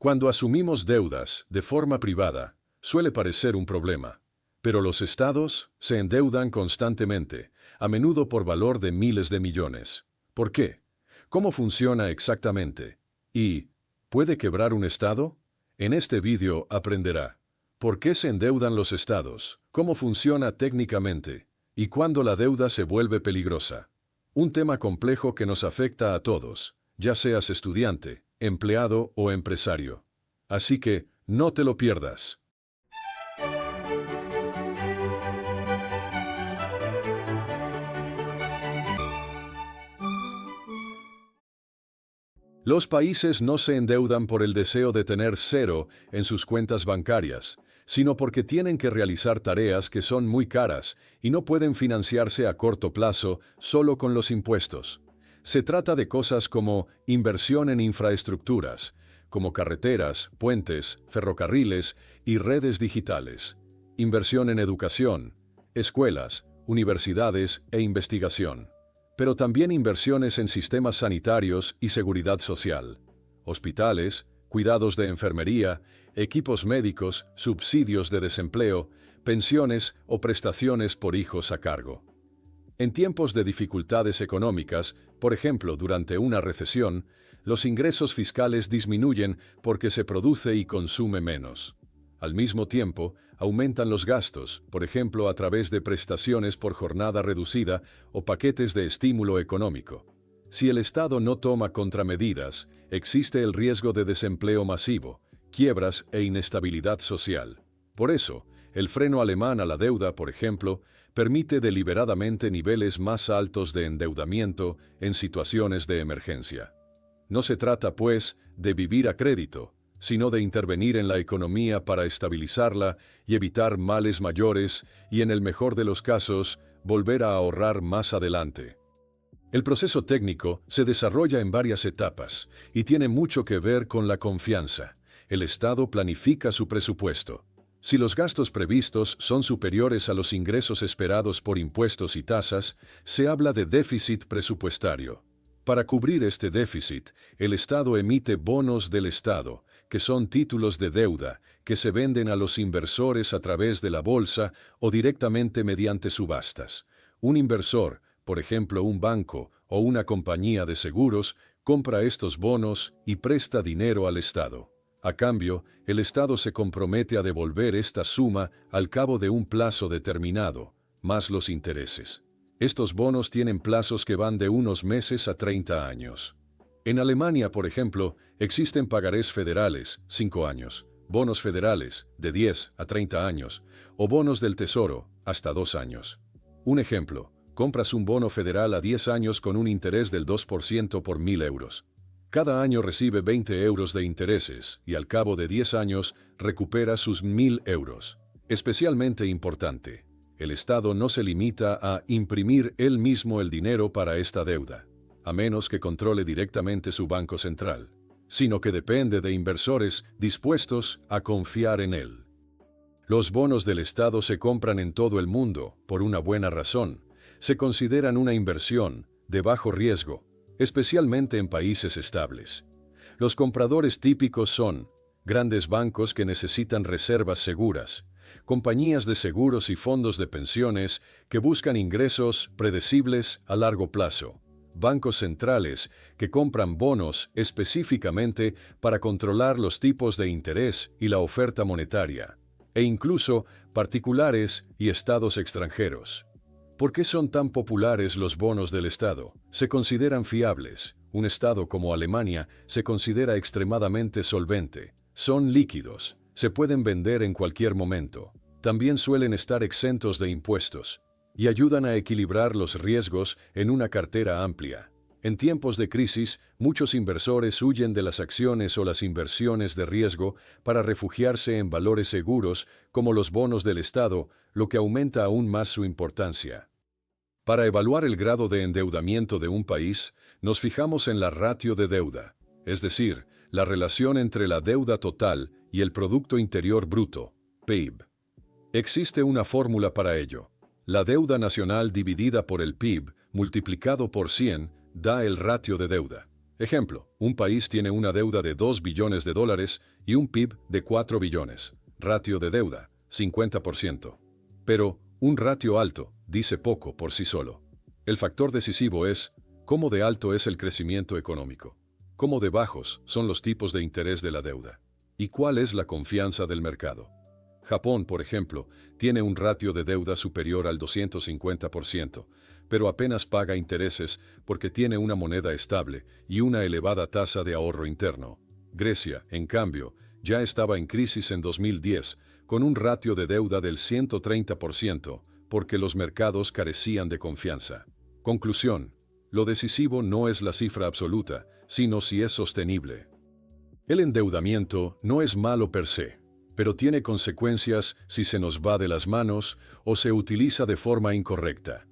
Cuando asumimos deudas de forma privada, suele parecer un problema. Pero los estados se endeudan constantemente, a menudo por valor de miles de millones. ¿Por qué? ¿Cómo funciona exactamente? ¿Y puede quebrar un estado? En este vídeo aprenderá por qué se endeudan los estados, cómo funciona técnicamente y cuándo la deuda se vuelve peligrosa. Un tema complejo que nos afecta a todos, ya seas estudiante, empleado o empresario. Así que, no te lo pierdas. Los países no se endeudan por el deseo de tener cero en sus cuentas bancarias, sino porque tienen que realizar tareas que son muy caras y no pueden financiarse a corto plazo solo con los impuestos. Se trata de cosas como inversión en infraestructuras, como carreteras, puentes, ferrocarriles y redes digitales, inversión en educación, escuelas, universidades e investigación, pero también inversiones en sistemas sanitarios y seguridad social, hospitales, cuidados de enfermería, equipos médicos, subsidios de desempleo, pensiones o prestaciones por hijos a cargo. En tiempos de dificultades económicas, por ejemplo durante una recesión, los ingresos fiscales disminuyen porque se produce y consume menos. Al mismo tiempo, aumentan los gastos, por ejemplo a través de prestaciones por jornada reducida o paquetes de estímulo económico. Si el Estado no toma contramedidas, existe el riesgo de desempleo masivo, quiebras e inestabilidad social. Por eso, el freno alemán a la deuda, por ejemplo, permite deliberadamente niveles más altos de endeudamiento en situaciones de emergencia. No se trata, pues, de vivir a crédito, sino de intervenir en la economía para estabilizarla y evitar males mayores y, en el mejor de los casos, volver a ahorrar más adelante. El proceso técnico se desarrolla en varias etapas y tiene mucho que ver con la confianza. El Estado planifica su presupuesto. Si los gastos previstos son superiores a los ingresos esperados por impuestos y tasas, se habla de déficit presupuestario. Para cubrir este déficit, el Estado emite bonos del Estado, que son títulos de deuda que se venden a los inversores a través de la bolsa o directamente mediante subastas. Un inversor, por ejemplo un banco o una compañía de seguros, compra estos bonos y presta dinero al Estado. A cambio, el Estado se compromete a devolver esta suma al cabo de un plazo determinado, más los intereses. Estos bonos tienen plazos que van de unos meses a 30 años. En Alemania, por ejemplo, existen pagarés federales, 5 años, bonos federales, de 10 a 30 años, o bonos del Tesoro, hasta 2 años. Un ejemplo, compras un bono federal a 10 años con un interés del 2% por 1.000 euros. Cada año recibe 20 euros de intereses y al cabo de 10 años recupera sus 1.000 euros. Especialmente importante, el Estado no se limita a imprimir él mismo el dinero para esta deuda, a menos que controle directamente su banco central, sino que depende de inversores dispuestos a confiar en él. Los bonos del Estado se compran en todo el mundo, por una buena razón. Se consideran una inversión de bajo riesgo, especialmente en países estables. Los compradores típicos son grandes bancos que necesitan reservas seguras, compañías de seguros y fondos de pensiones que buscan ingresos predecibles a largo plazo, bancos centrales que compran bonos específicamente para controlar los tipos de interés y la oferta monetaria, e incluso particulares y estados extranjeros. ¿Por qué son tan populares los bonos del Estado? Se consideran fiables. Un Estado como Alemania se considera extremadamente solvente. Son líquidos. Se pueden vender en cualquier momento. También suelen estar exentos de impuestos y ayudan a equilibrar los riesgos en una cartera amplia. En tiempos de crisis, muchos inversores huyen de las acciones o las inversiones de riesgo para refugiarse en valores seguros como los bonos del Estado, lo que aumenta aún más su importancia. Para evaluar el grado de endeudamiento de un país, nos fijamos en la ratio de deuda, es decir, la relación entre la deuda total y el Producto Interior Bruto, PIB. Existe una fórmula para ello. La deuda nacional dividida por el PIB multiplicado por 100 da el ratio de deuda. Ejemplo, un país tiene una deuda de 2 billones de dólares y un PIB de 4 billones. Ratio de deuda, 50%. Pero, un ratio alto, dice poco por sí solo. El factor decisivo es, ¿cómo de alto es el crecimiento económico? ¿Cómo de bajos son los tipos de interés de la deuda? ¿Y cuál es la confianza del mercado? Japón, por ejemplo, tiene un ratio de deuda superior al 250%, pero apenas paga intereses porque tiene una moneda estable y una elevada tasa de ahorro interno. Grecia, en cambio, ya estaba en crisis en 2010, con un ratio de deuda del 130%, porque los mercados carecían de confianza. Conclusión: lo decisivo no es la cifra absoluta, sino si es sostenible. El endeudamiento no es malo per se, pero tiene consecuencias si se nos va de las manos o se utiliza de forma incorrecta.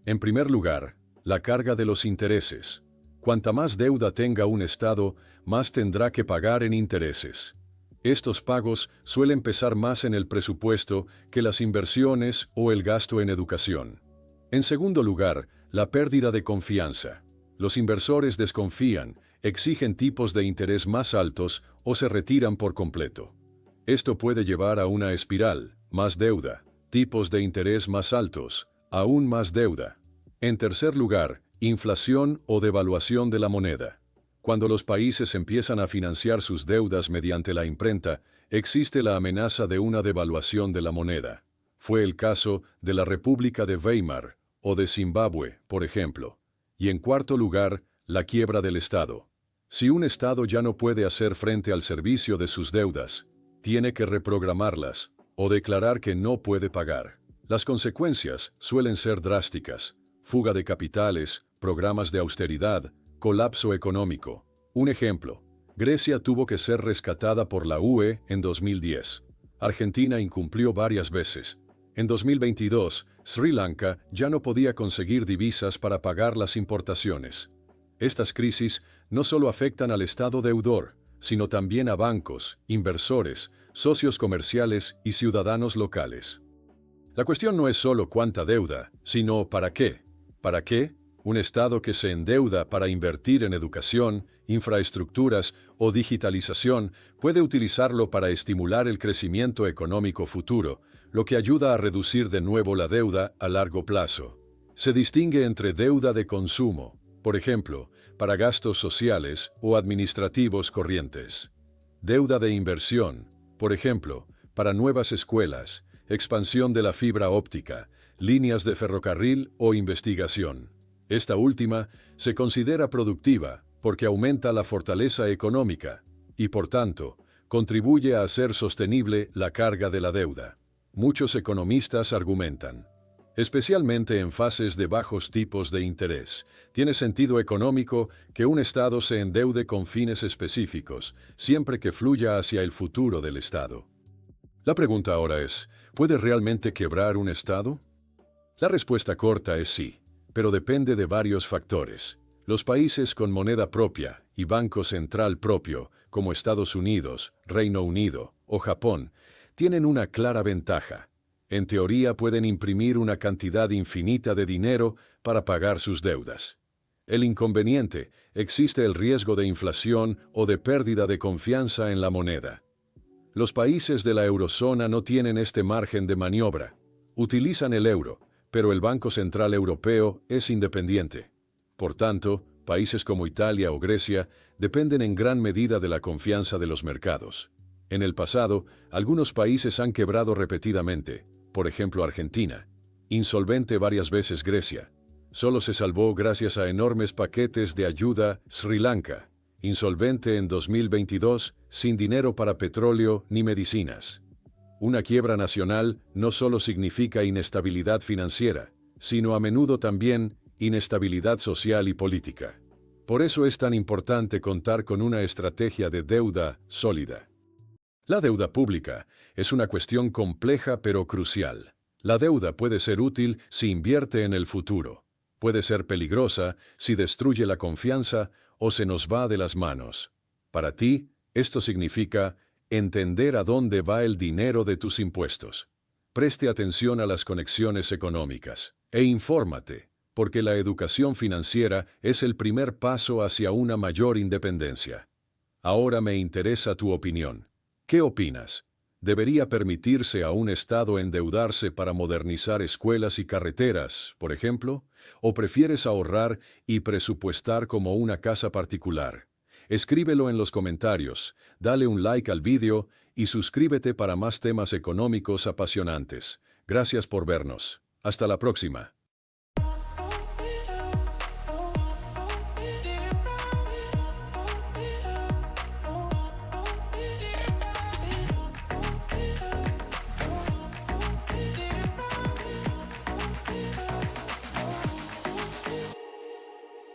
En primer lugar, la carga de los intereses. Cuanta más deuda tenga un Estado, más tendrá que pagar en intereses. Estos pagos suelen pesar más en el presupuesto que las inversiones o el gasto en educación. En segundo lugar, la pérdida de confianza. Los inversores desconfían, exigen tipos de interés más altos o se retiran por completo. Esto puede llevar a una espiral: más deuda, tipos de interés más altos, aún más deuda. En tercer lugar, inflación o devaluación de la moneda. Cuando los países empiezan a financiar sus deudas mediante la imprenta, existe la amenaza de una devaluación de la moneda. Fue el caso de la República de Weimar o de Zimbabue, por ejemplo. Y en cuarto lugar, la quiebra del Estado. Si un Estado ya no puede hacer frente al servicio de sus deudas, tiene que reprogramarlas o declarar que no puede pagar. Las consecuencias suelen ser drásticas: fuga de capitales, programas de austeridad, colapso económico. Un ejemplo: Grecia tuvo que ser rescatada por la UE en 2010. Argentina incumplió varias veces. En 2022, Sri Lanka ya no podía conseguir divisas para pagar las importaciones. Estas crisis no solo afectan al Estado deudor, sino también a bancos, inversores, socios comerciales y ciudadanos locales. La cuestión no es solo cuánta deuda, sino ¿para qué? ¿Para qué? Un Estado que se endeuda para invertir en educación, infraestructuras o digitalización puede utilizarlo para estimular el crecimiento económico futuro, lo que ayuda a reducir de nuevo la deuda a largo plazo. Se distingue entre deuda de consumo, por ejemplo, para gastos sociales o administrativos corrientes. Deuda de inversión, por ejemplo, para nuevas escuelas, expansión de la fibra óptica, líneas de ferrocarril o investigación. Esta última se considera productiva porque aumenta la fortaleza económica y, por tanto, contribuye a hacer sostenible la carga de la deuda. Muchos economistas argumentan: especialmente en fases de bajos tipos de interés, tiene sentido económico que un Estado se endeude con fines específicos, siempre que fluya hacia el futuro del Estado. La pregunta ahora es: ¿puede realmente quebrar un Estado? La respuesta corta es sí, pero depende de varios factores. Los países con moneda propia y banco central propio, como Estados Unidos, Reino Unido o Japón, tienen una clara ventaja. En teoría pueden imprimir una cantidad infinita de dinero para pagar sus deudas. El inconveniente: existe el riesgo de inflación o de pérdida de confianza en la moneda. Los países de la eurozona no tienen este margen de maniobra. Utilizan el euro, pero el Banco Central Europeo es independiente. Por tanto, países como Italia o Grecia dependen en gran medida de la confianza de los mercados. En el pasado, algunos países han quebrado repetidamente, por ejemplo Argentina. Insolvente varias veces Grecia. Solo se salvó gracias a enormes paquetes de ayuda Sri Lanka. Insolvente en 2022, sin dinero para petróleo ni medicinas. Una quiebra nacional no solo significa inestabilidad financiera, sino a menudo también inestabilidad social y política. Por eso es tan importante contar con una estrategia de deuda sólida. La deuda pública es una cuestión compleja pero crucial. La deuda puede ser útil si invierte en el futuro. Puede ser peligrosa si destruye la confianza o se nos va de las manos. Para ti, esto significa entender a dónde va el dinero de tus impuestos. Preste atención a las conexiones económicas e infórmate. porque la educación financiera es el primer paso hacia una mayor independencia. Ahora me interesa tu opinión. ¿Qué opinas? ¿Debería permitirse a un Estado endeudarse para modernizar escuelas y carreteras, por ejemplo? ¿O prefieres ahorrar y presupuestar como una casa particular? Escríbelo en los comentarios, dale un like al vídeo y suscríbete para más temas económicos apasionantes. Gracias por vernos. Hasta la próxima.